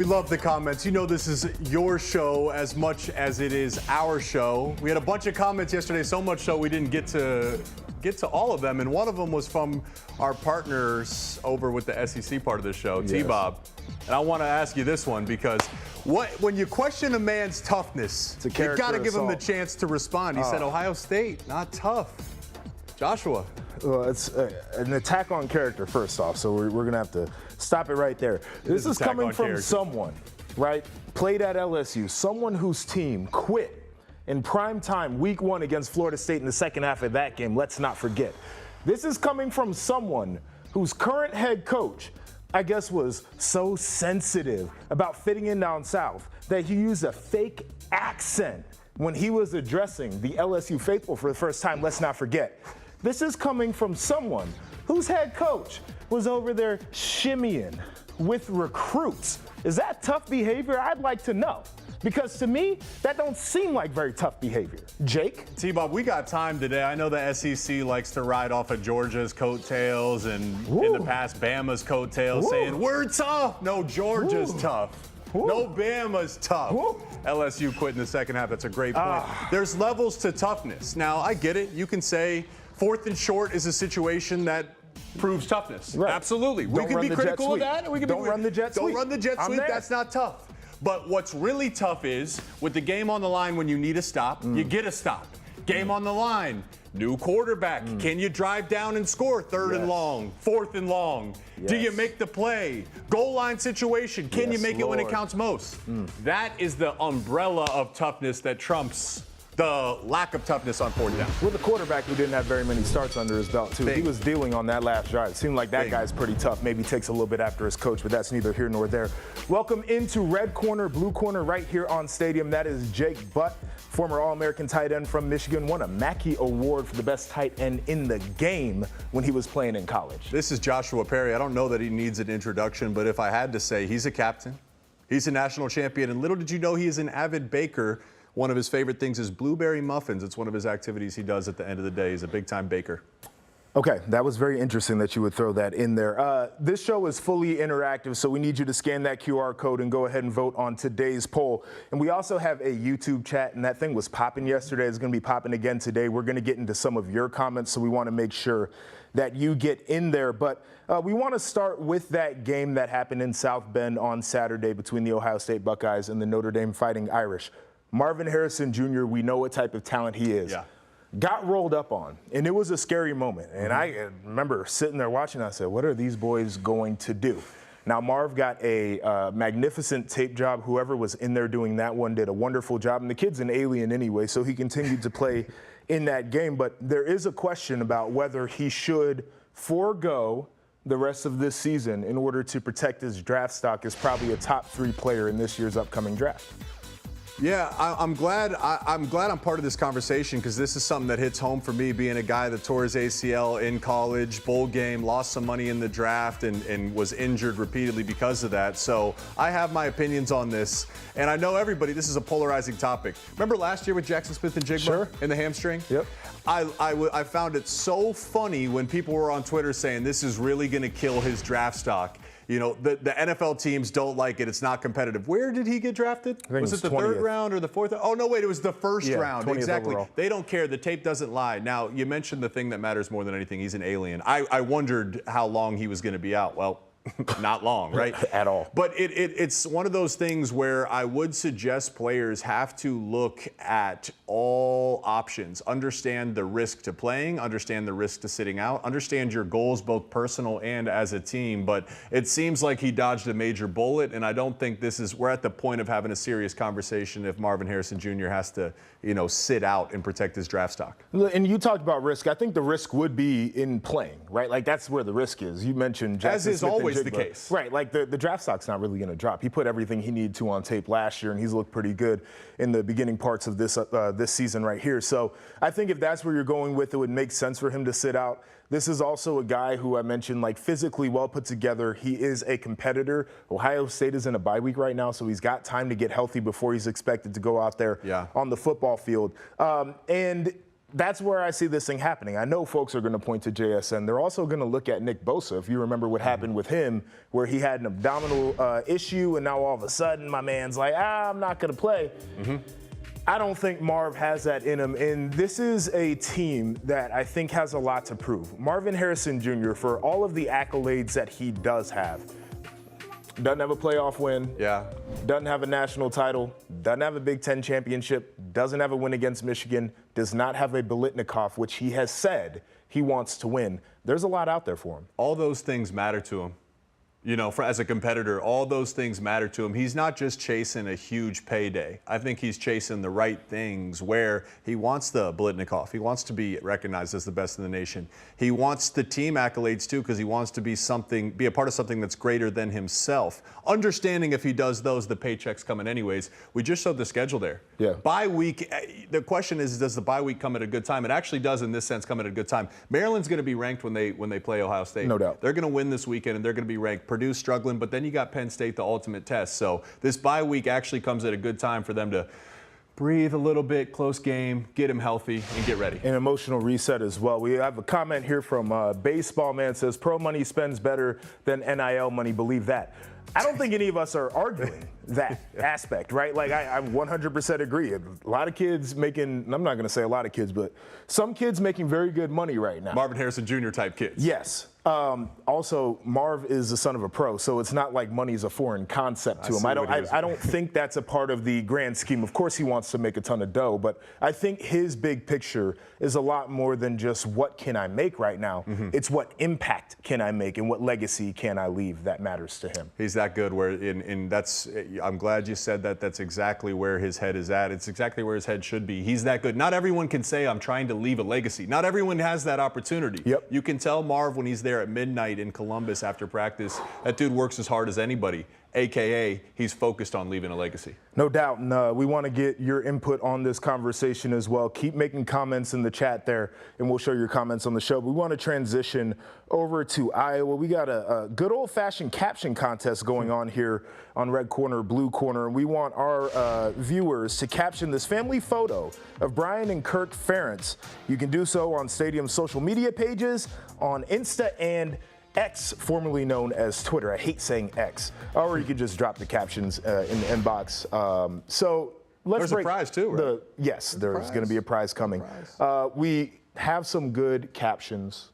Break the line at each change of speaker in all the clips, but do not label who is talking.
We love the comments. You know this is your show as much as it is our show. We had a bunch of comments yesterday, so much so we didn't get to all of them, and one of them was from our partners over with the SEC part of the show,
Yes.
T-Bob. And I want to ask you this one because when you question a man's toughness, you got to give him the chance to respond. He said, Ohio State, not tough. Joshua.
Well, it's an attack on character, first off, so we're going to have to stop it right there. This is coming from someone, right, played at LSU, someone whose team quit in prime time week 1 against Florida State in the second half of that game. Let's not forget. This is coming from someone whose current head coach, I guess, was so sensitive about fitting in down south that he used a fake accent when he was addressing the LSU faithful for the first time. Let's not forget. This is coming from someone whose head coach was over there shimmying with recruits. Is that tough behavior? I'd like to know. Because to me, that don't seem like very tough behavior. Jake?
T-Bob, we got time today. I know the SEC likes to ride off of Georgia's coattails and in the past Bama's coattails saying, we're tough. No, Georgia's tough. No, Bama's tough. LSU quit in the second half. That's a great point. There's levels to toughness. Now, I get it. You can say 4th and short is a situation that proves toughness.
Right.
Absolutely. We can be critical of that. And we can
don't run the jet sweep.
Don't run the jet sweep. That's not tough. But what's really tough is with the game on the line when you need a stop, you get a stop. Game on the line, new quarterback. Can you drive down and score 3rd and long, 4th and long? Do you make the play? Goal line situation. Can you make it when it counts most? That is the umbrella of toughness that trumps the lack of toughness on 4th down.
With a quarterback who didn't have very many starts under his belt, too. He was dealing on that last drive. It seemed like that guy's pretty tough. Maybe takes a little bit after his coach, but that's neither here nor there. Welcome into Red Corner, Blue Corner right here on Stadium. That is Jake Butt, former All-American tight end from Michigan, won a Mackey Award for the best tight end in the game when he was playing in college.
This is Joshua Perry. I don't know that he needs an introduction, but if I had to say, he's a captain. He's a national champion, and little did you know he is an avid baker. One of his favorite things is blueberry muffins. It's one of his activities he does at the end of the day. He's a big-time baker.
Okay, that was very interesting that you would throw that in there. This show is fully interactive, so we need you to scan that QR code and go ahead and vote on today's poll. And we also have a YouTube chat, and that thing was popping yesterday. It's going to be popping again today. We're going to get into some of your comments, so we want to make sure that you get in there. But we want to start with that game that happened in South Bend on Saturday between the Ohio State Buckeyes and the Notre Dame Fighting Irish. Marvin Harrison Jr., we know what type of talent he is. Got rolled up on, and it was a scary moment. And I remember sitting there watching, I said, what are these boys going to do? Now, Marv got a magnificent tape job. Whoever was in there doing that one did a wonderful job. And the kid's an alien anyway, so he continued to play in that game. But there is a question about whether he should forego the rest of this season in order to protect his draft stock as probably a top 3 player in this year's upcoming draft.
Yeah, I'm glad I'm part of this conversation because this is something that hits home for me, being a guy that tore his ACL in college, bowl game, lost some money in the draft, and was injured repeatedly because of that. So I have my opinions on this, and I know everybody, this is a polarizing topic. Remember last year with Jackson Smith and Jigba in the hamstring?
Yep.
I found it so funny when people were on Twitter saying this is really going to kill his draft stock. You know, the NFL teams don't like it. It's not competitive. Where did he get drafted? Was it the 3rd round or the 4th? Oh, no, wait, it was the 1st round. Exactly.
Overall.
They don't care. The tape doesn't lie. Now, you mentioned the thing that matters more than anything. He's an alien. I wondered how long he was going to be out. Well, not long, right?
At all.
But it's one of those things where I would suggest players have to look at all options, understand the risk to playing, understand the risk to sitting out, understand your goals, both personal and as a team. But it seems like he dodged a major bullet, and I don't think we're at the point of having a serious conversation if Marvin Harrison Jr. has to, sit out and protect his draft stock.
And you talked about risk. I think the risk would be in playing, right? Like, that's where the risk is. You mentioned Jackson
As is
Smith
always the case.
Right, like the draft stock's not really going to drop. He put everything he needed to on tape last year, and he's looked pretty good in the beginning parts of this season right here. So I think if that's where you're going with, it would make sense for him to sit out. This is also a guy who I mentioned, like, physically well put together. He is a competitor. Ohio State is in a bye week right now, so he's got time to get healthy before he's expected to go out there on the football field. And that's where I see this thing happening. I know folks are going to point to JSN. They're also going to look at Nick Bosa. If you remember what happened with him, where he had an abdominal issue, and now all of a sudden my man's like, I'm not going to play. I don't think Marv has that in him, and this is a team that I think has a lot to prove. Marvin Harrison Jr., for all of the accolades that he does have, doesn't have a playoff win.
Yeah.
Doesn't have a national title. Doesn't have a Big Ten championship. Doesn't have a win against Michigan. Does not have a Biletnikoff, which he has said he wants to win. There's a lot out there for him.
All those things matter to him. You know, as a competitor, all those things matter to him. He's not just chasing a huge payday. I think he's chasing the right things where he wants the Biletnikoff. He wants to be recognized as the best in the nation. He wants the team accolades too, because he wants to be a part of something that's greater than himself. Understanding if he does those, the paycheck's coming anyways. We just showed the schedule there.
Yeah.
Bye week, the question is, does the bye week come at a good time? It actually does in this sense come at a good time. Maryland's going to be ranked when they play Ohio State.
No doubt.
They're going to win this weekend, and they're going to be ranked. Purdue's struggling, but then you got Penn State, the ultimate test. So this bye week actually comes at a good time for them to breathe a little bit, close game, get him healthy, and get ready.
An emotional reset as well. We have a comment here from Baseball Man. Says, pro money spends better than NIL money. Believe that. I don't think any of us are arguing that aspect, right? Like, I 100% agree. A lot of kids making, I'm not going to say a lot of kids, but some kids making very good money right now.
Marvin Harrison Jr. type kids.
Yes. Also, Marv is the son of a pro, so it's not like money's a foreign concept to him. I don't think that's a part of the grand scheme. Of course, he wants to make a ton of dough, but I think his big picture is a lot more than just what can I make right now. It's what impact can I make and what legacy can I leave that matters to him.
He's that good. I'm glad you said that. That's exactly where his head is at. It's exactly where his head should be. He's that good. Not everyone can say, I'm trying to leave a legacy. Not everyone has that opportunity.
Yep.
You can tell Marv when he's there at midnight in Columbus after practice, that dude works as hard as anybody, AKA he's focused on leaving a legacy.
No doubt, and we want to get your input on this conversation as well. Keep making comments in the chat there, and we'll show your comments on the show. But we want to transition over to Iowa. We got a good old-fashioned caption contest going on here on Red Corner, Blue Corner, and we want our viewers to caption this family photo of Brian and Kirk Ferentz. You can do so on Stadium's social media pages, on Insta and X, formerly known as Twitter. I hate saying X. Or you can just drop the captions in the inbox. So let's
break. There's a prize too, right?
Yes, there's going to be a prize coming. We have some good captions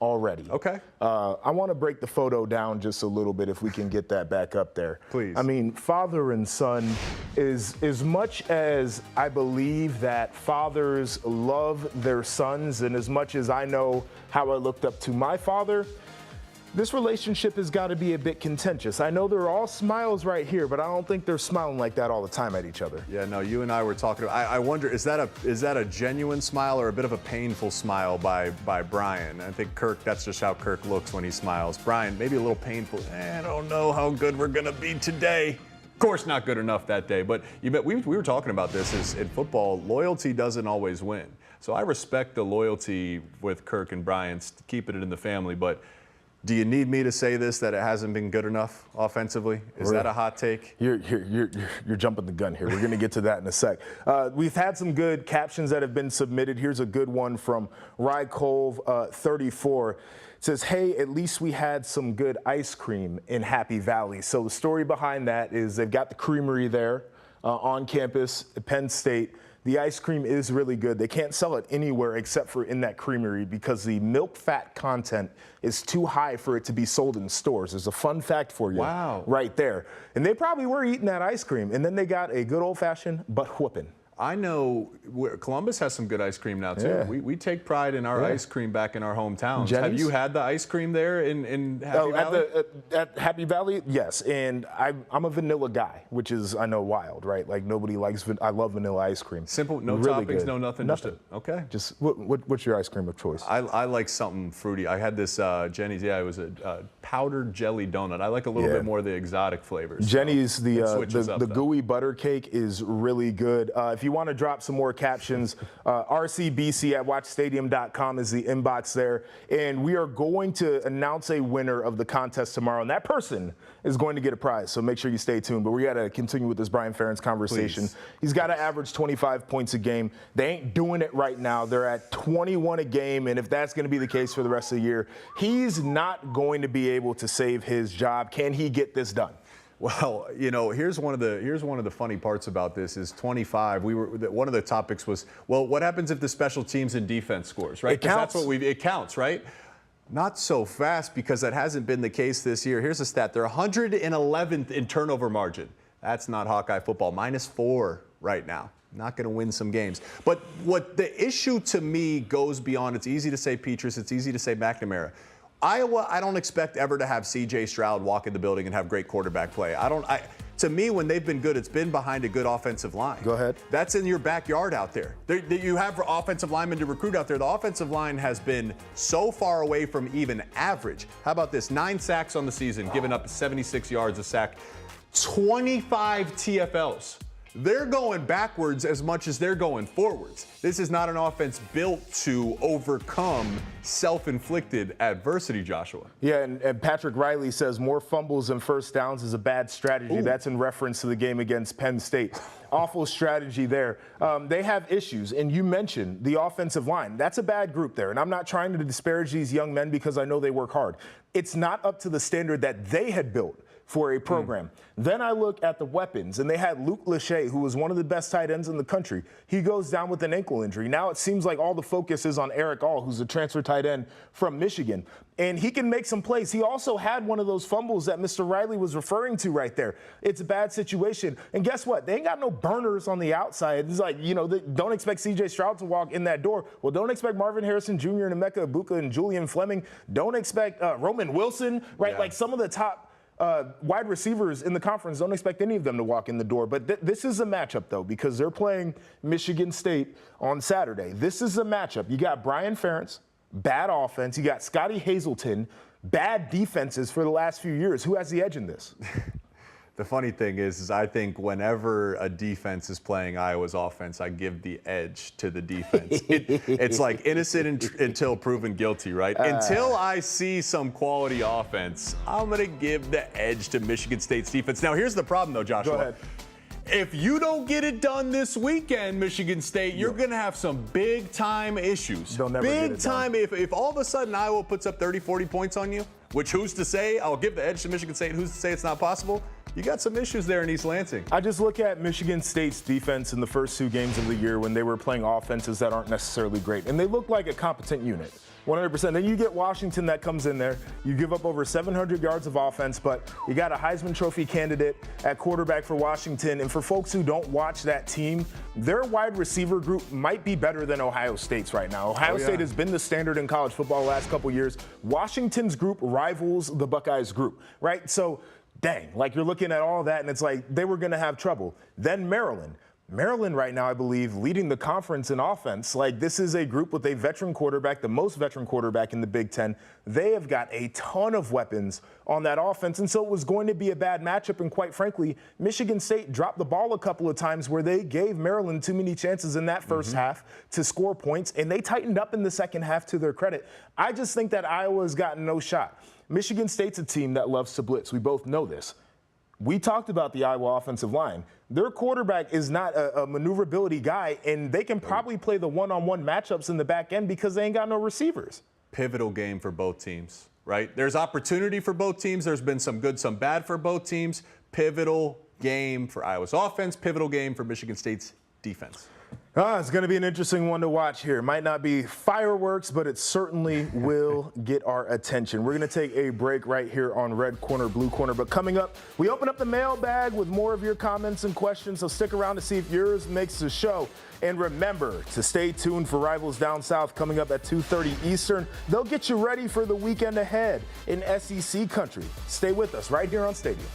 already.
Okay.
I want to break the photo down just a little bit if we can get that back up there.
Please.
I mean, father and son is as much as I believe that fathers love their sons, and as much as I know how I looked up to my father, this relationship has got to be a bit contentious. I know they're all smiles right here, but I don't think they're smiling like that all the time at each other.
Yeah, no, you and I were talking. I wonder, is that a genuine smile or a bit of a painful smile by Brian? I think Kirk, that's just how Kirk looks when he smiles. Brian, maybe a little painful. I don't know how good we're gonna be today. Of course, not good enough that day. But you bet we were talking about this. Is in football, loyalty doesn't always win. So I respect the loyalty with Kirk and Brian, keeping it in the family, but. Do you need me to say this, that it hasn't been good enough offensively? Is that a hot take?
You're jumping the gun here. We're going to get to that in a sec. We've had some good captions that have been submitted. Here's a good one from Rykov 34. It says, hey, at least we had some good ice cream in Happy Valley. So the story behind that is they've got the creamery there on campus at Penn State. The ice cream is really good. They can't sell it anywhere except for in that creamery because the milk fat content is too high for it to be sold in stores. There's a fun fact for you right there. And they probably were eating that ice cream. And then they got a good old-fashioned butt whooping.
I know Columbus has some good ice cream now, too.
Yeah.
We take pride in our ice cream back in our hometowns.
Jenny's?
Have you had the ice cream there in Happy Valley?
At Happy Valley, yes. And I'm a vanilla guy, which is, I know, wild, right? Like, nobody likes, I love vanilla ice cream.
Simple, no
really
toppings,
good.
no nothing. Okay.
Just, what's your ice cream of choice?
I like something fruity. I had this Jenny's, it was a powdered jelly donut. I like a little bit more of the exotic flavors.
Jenny's,
so
the gooey butter cake is really good. If you want to drop some more captions, rcbc at watchstadium.com is the inbox there. And we are going to announce a winner of the contest tomorrow. And that person is going to get a prize. So make sure you stay tuned. But we got to continue with this Brian Ferentz conversation.
Please.
He's got to average 25 points a game. They ain't doing it right now. They're at 21 a game. And if that's going to be the case for the rest of the year, he's not going to be able to save his job. Can he get this done?
Well, you know, here's one of the funny parts about this is 25. One of the topics was, well, what happens if the special teams and defense scores, right?
It counts.
That's what it counts, right? Not so fast, because that hasn't been the case this year. Here's a stat. They're 111th in turnover margin. That's not Hawkeye football. -4 right now. Not going to win some games. But what the issue to me goes beyond, it's easy to say Petrus, it's easy to say McNamara. Iowa, I don't expect ever to have C.J. Stroud walk in the building and have great quarterback play. To me, when they've been good, it's been behind a good offensive line.
Go ahead.
That's in your backyard out there. You have offensive linemen to recruit out there. The offensive line has been so far away from even average. How about this? 9 sacks on the season, giving up 76 yards a sack. 25 TFLs. They're going backwards as much as they're going forwards. This is not an offense built to overcome self-inflicted adversity, Joshua.
Yeah, and Patrick Riley says more fumbles and first downs is a bad strategy.
Ooh.
That's in reference to the game against Penn State. Awful strategy there. They have issues, and you mentioned the offensive line. That's a bad group there, and I'm not trying to disparage these young men because I know they work hard. It's not up to the standard that they had built for a program. Then I look at the weapons, and they had Luke Lachey, who was one of the best tight ends in the country. He goes down with an ankle injury. Now it seems like all the focus is on Eric All, who's a transfer tight end from Michigan. And he can make some plays. He also had one of those fumbles that Mr. Riley was referring to right there. It's a bad situation. And guess what? They ain't got no burners on the outside. It's like, you know, don't expect C.J. Stroud to walk in that door. Well, don't expect Marvin Harrison Jr. and Emeka Egbuka and Julian Fleming. Don't expect Roman Wilson, right?
Yeah.
Like some of the top wide receivers in the conference, don't expect any of them to walk in the door. But this is a matchup, though, because they're playing Michigan State on Saturday. This is a matchup. You got Brian Ferentz, bad offense. You got Scotty Hazelton, bad defenses for the last few years. Who has the edge in this?
The funny thing is I think whenever a defense is playing Iowa's offense, I give the edge to the defense. It's like innocent until proven guilty, right? Until I see some quality offense, I'm going to give the edge to Michigan State's defense. Now, here's the problem, though, Joshua.
Go ahead.
If you don't get it done this weekend, Michigan State, you're going to have some big-time issues.
They'll never get it
big time. If all of a sudden Iowa puts up 30, 40 points on you, which who's to say? I'll give the edge to Michigan State. Who's to say it's not possible? You got some issues there in East Lansing.
I just look at Michigan State's defense in the first 2 games of the year when they were playing offenses that aren't necessarily great, and they look like a competent unit. 100%. Then you get Washington that comes in there. You give up over 700 yards of offense, but you got a Heisman Trophy candidate at quarterback for Washington. And for folks who don't watch that team, their wide receiver group might be better than Ohio State's right now. Ohio State has been the standard in college football the last couple years. Washington's group rivals the Buckeyes group, right? So, dang, like you're looking at all that, and it's like they were going to have trouble. Then Maryland. Maryland right now, I believe, leading the conference in offense. Like, this is a group with a veteran quarterback, the most veteran quarterback in the Big Ten. They have got a ton of weapons on that offense, and so it was going to be a bad matchup. And quite frankly, Michigan State dropped the ball a couple of times where they gave Maryland too many chances in that first half to score points, and they tightened up in the second half to their credit. I just think that Iowa's gotten no shot. Michigan State's a team that loves to blitz. We both know this. We talked about the Iowa offensive line. Their quarterback is not a maneuverability guy, and they can probably play the one-on-one matchups in the back end because they ain't got no receivers.
Pivotal game for both teams, right? There's opportunity for both teams. There's been some good, some bad for both teams. Pivotal game for Iowa's offense, pivotal game for Michigan State's defense.
It's going to be an interesting one to watch here. Might not be fireworks, but it certainly will get our attention. We're going to take a break right here on Red Corner, Blue Corner. But coming up, we open up the mailbag with more of your comments and questions. So stick around to see if yours makes the show. And remember to stay tuned for Rivals Down South coming up at 2:30 Eastern. They'll get you ready for the weekend ahead in SEC country. Stay with us right here on Stadium.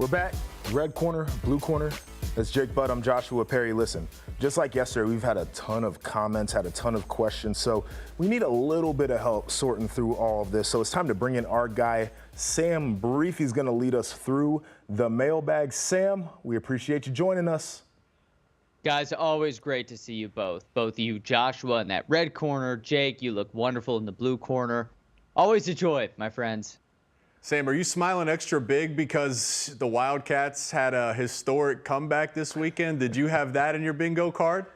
We're back. Red corner, blue corner. That's Jake Butt. I'm Joshua Perry. Listen, just like yesterday, we've had a ton of comments, had a ton of questions. So we need a little bit of help sorting through all of this. So it's time to bring in our guy, Sam Brief. He's going to lead us through the mailbag. Sam, we appreciate you joining us.
Guys, always great to see you both. Both you, Joshua, in that red corner. Jake, you look wonderful in the blue corner. Always a joy, my friends.
Sam, are you smiling extra big because the Wildcats had a historic comeback this weekend? Did you have that in your bingo card?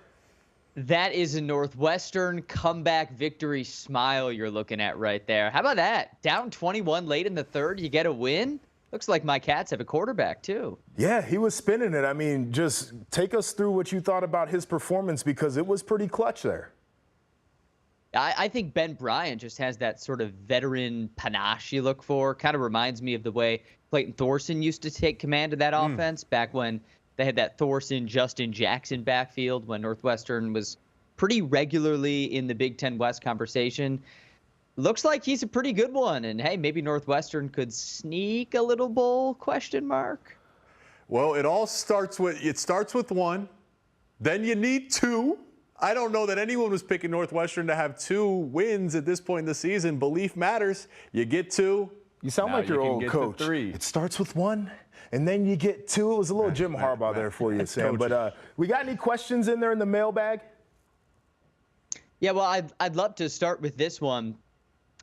That is a Northwestern comeback victory smile you're looking at right there. How about that? Down 21 late in the third, you get a win? Looks like my Cats have a quarterback, too.
Yeah, he was spinning it. I mean, just take us through what you thought about his performance because it was pretty clutch there.
I think Ben Bryant just has that sort of veteran panache you look for. Kind of reminds me of the way Clayton Thorson used to take command of that offense back when they had that Thorson, Justin Jackson backfield when Northwestern was pretty regularly in the Big Ten West conversation. Looks like he's a pretty good one. And, hey, maybe Northwestern could sneak a little bowl, question mark?
Well, it starts with one. Then you need two. I don't know that anyone was picking Northwestern to have 2 wins at this point in the season. Belief matters. You get 2.
You sound like your old coach.
3.
It starts with 1, and then you get 2. It was a little Jim Harbaugh there for you, Sam. But we got any questions in there in the mailbag?
Yeah, well, I'd love to start with this one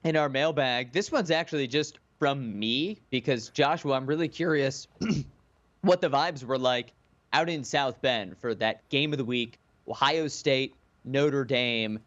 in our mailbag. This one's actually just from me because, Joshua, I'm really curious what the vibes were like out in South Bend for that game of the week. Ohio State, Notre Dame.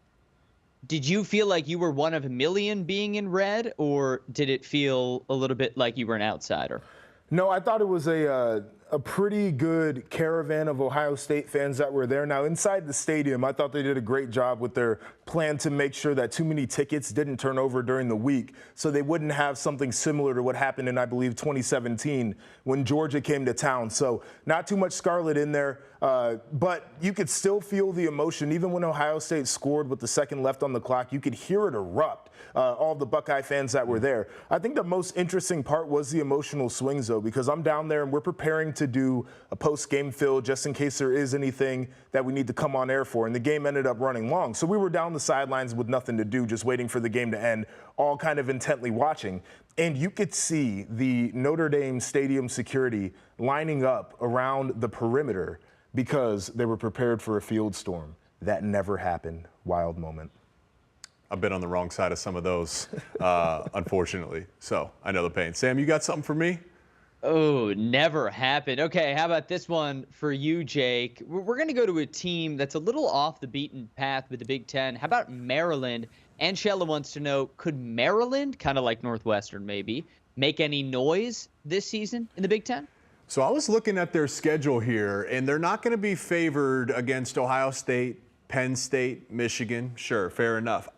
Did you feel like you were one of a million being in red, or did it feel a little bit like you were an outsider?
No, I thought it was a pretty good caravan of Ohio State fans that were there. Now, inside the stadium, I thought they did a great job with their plan to make sure that too many tickets didn't turn over during the week so they wouldn't have something similar to what happened in, I believe, 2017 when Georgia came to town. So not too much scarlet in there, but you could still feel the emotion. Even when Ohio State scored with the second left on the clock, you could hear it erupt. All the Buckeye fans that were there. I think the most interesting part was the emotional swings, though, because I'm down there and we're preparing to do a post-game fill just in case there is anything that we need to come on air for. And the game ended up running long. So we were down the sidelines with nothing to do, just waiting for the game to end, all kind of intently watching. And you could see the Notre Dame stadium security lining up around the perimeter because they were prepared for a field storm. That never happened. Wild moment.
I've been on the wrong side of some of those, unfortunately. So I know the pain. Sam, you got something for me?
Oh, never happened. Okay, how about this one for you, Jake? We're going to go to a team that's a little off the beaten path with the Big Ten. How about Maryland? Anshella wants to know, could Maryland, kind of like Northwestern maybe, make any noise this season in the Big Ten?
So I was looking at their schedule here, and they're not going to be favored against Ohio State, Penn State, Michigan. Sure, fair enough.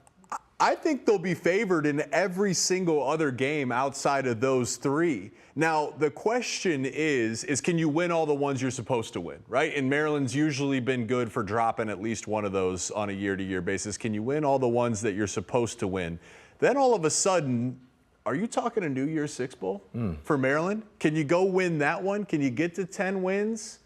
I think they'll be favored in every single other game outside of those 3. Now, the question is can you win all the ones you're supposed to win, right? And Maryland's usually been good for dropping at least one of those on a year-to-year basis. Can you win all the ones that you're supposed to win? Then all of a sudden, are you talking a New Year's Six Bowl for Maryland? Can you go win that one? Can you get to 10 wins?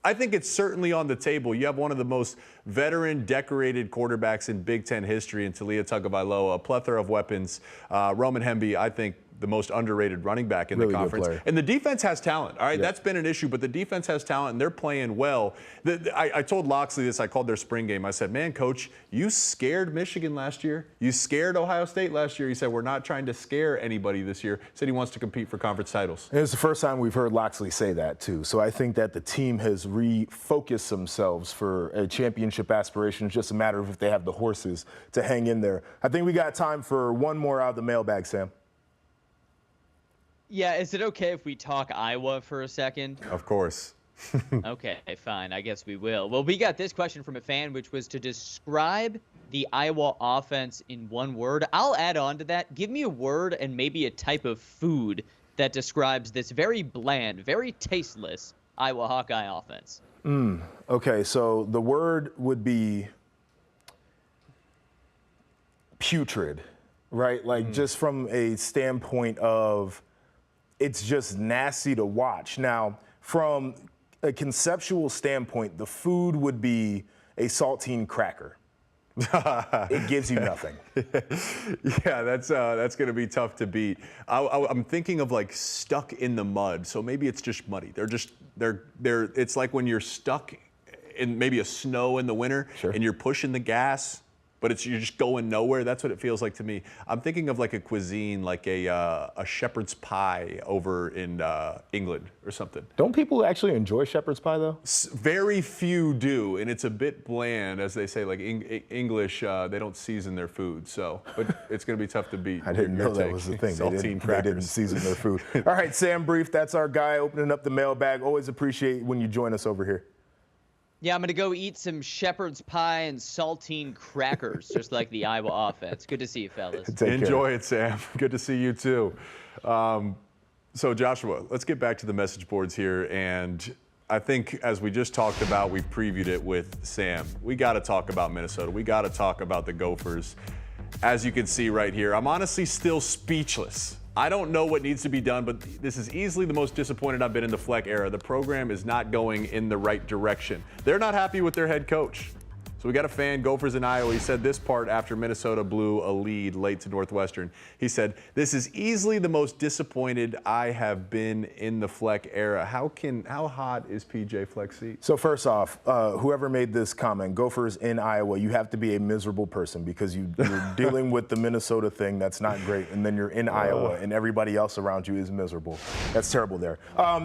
I think it's certainly on the table. You have one of the most veteran, decorated quarterbacks in Big Ten history in Taulia Tagovailoa, a plethora of weapons. Roman Hemby, I think, the most underrated running back in the conference. And the defense has talent. All right, that's been an issue, but the defense has talent, and they're playing well. I told Loxley this. I called their spring game. I said, man, Coach, you scared Michigan last year. You scared Ohio State last year. He said, we're not trying to scare anybody this year. He said he wants to compete for conference titles.
And it's the first time we've heard Loxley say that, too. So I think that the team has refocused themselves for a championship aspiration. It's just a matter of if they have the horses to hang in there. I think we got time for one more out of the mailbag, Sam.
Yeah, is it okay if we talk Iowa for a second?
Of course.
Okay, fine. I guess we will. Well, we got this question from a fan, which was to describe the Iowa offense in one word. I'll add on to that. Give me a word and maybe a type of food that describes this very bland, very tasteless Iowa Hawkeye offense.
Okay, so the word would be putrid, right? Like just from a standpoint of it's just nasty to watch. Now, from a conceptual standpoint, the food would be a saltine cracker. It gives you nothing.
Yeah, that's going to be tough to beat. I'm thinking of like stuck in the mud, so maybe it's just muddy. It's like when you're stuck in maybe a snow in the winter,
Sure.
and you're pushing the gas, but you're just going nowhere. That's what it feels like to me. I'm thinking of like a cuisine, like a shepherd's pie over in England or something.
Don't people actually enjoy shepherd's pie, though?
Very few do, and it's a bit bland, as they say. Like English, they don't season their food, so but it's going to be tough to beat.
I didn't know that was the thing.
Saltine
They didn't season their food. All right, Sam Brief, that's our guy opening up the mailbag. Always appreciate when you join us over here.
Yeah, I'm going to go eat some shepherd's pie and saltine crackers, just like the Iowa offense. Good to see you, fellas.
Enjoy it, Sam. Good to see you, too. So, Joshua, let's get back to the message boards here. And I think, as we just talked about, we previewed it with Sam. We got to talk about Minnesota. We got to talk about the Gophers. As you can see right here, I'm honestly still speechless. I don't know what needs to be done, but this is easily the most disappointed I've been in the Fleck era. The program is not going in the right direction. They're not happy with their head coach. So we got a fan, Gophers in Iowa. He said this part after Minnesota blew a lead late to Northwestern. He said, "This is easily the most disappointed I have been in the Fleck era." How hot is PJ Fleck's seat?
So first off, whoever made this comment, Gophers in Iowa, you have to be a miserable person because you're dealing with the Minnesota thing. That's not great. And then you're in Iowa and everybody else around you is miserable. That's terrible there.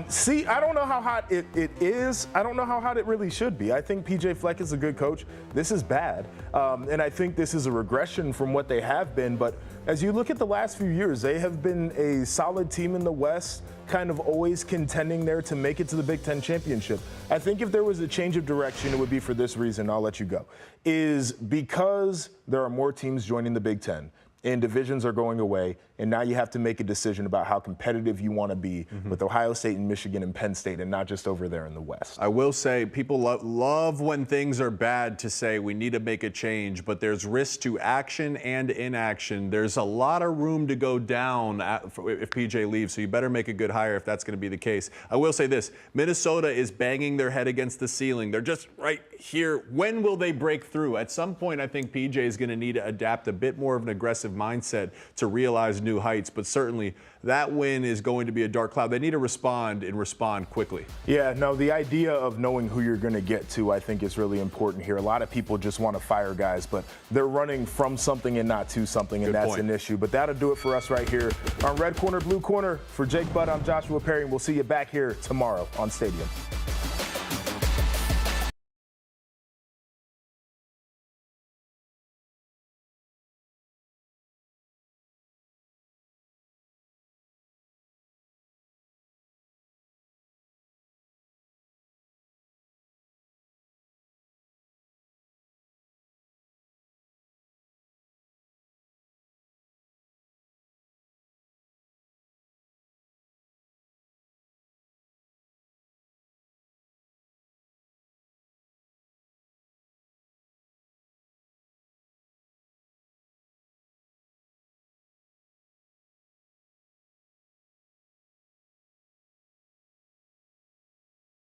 See, I don't know how hot it is. I don't know how hot it really should be. I think PJ Fleck is a good coach. This is bad. And I think this is a regression from what they have been. But as you look at the last few years, they have been a solid team in the West, kind of always contending there to make it to the Big Ten championship. I think if there was a change of direction, it would be for this reason. I'll let you go. Is because there are more teams joining the Big Ten and divisions are going away, and now you have to make a decision about how competitive you want to be with Ohio State and Michigan and Penn State and not just over there in the West.
I will say people love when things are bad to say we need to make a change, but there's risk to action and inaction. There's a lot of room to go down if PJ leaves, so you better make a good hire if that's going to be the case. I will say this, Minnesota is banging their head against the ceiling. They're just right here. When will they break through? At some point, I think PJ is going to need to adapt a bit more of an aggressive mindset to realize new heights, but certainly that win is going to be a dark cloud. They need to respond and respond quickly.
Yeah, no, the idea of knowing who you're going to get to, I think, is really important here. A lot of people just want to fire guys, but they're running from something and not to something, and that's an issue. But that'll do it for us right here on Red Corner, Blue Corner. For Jake Butt, I'm Joshua Perry, and we'll see you back here tomorrow on Stadium.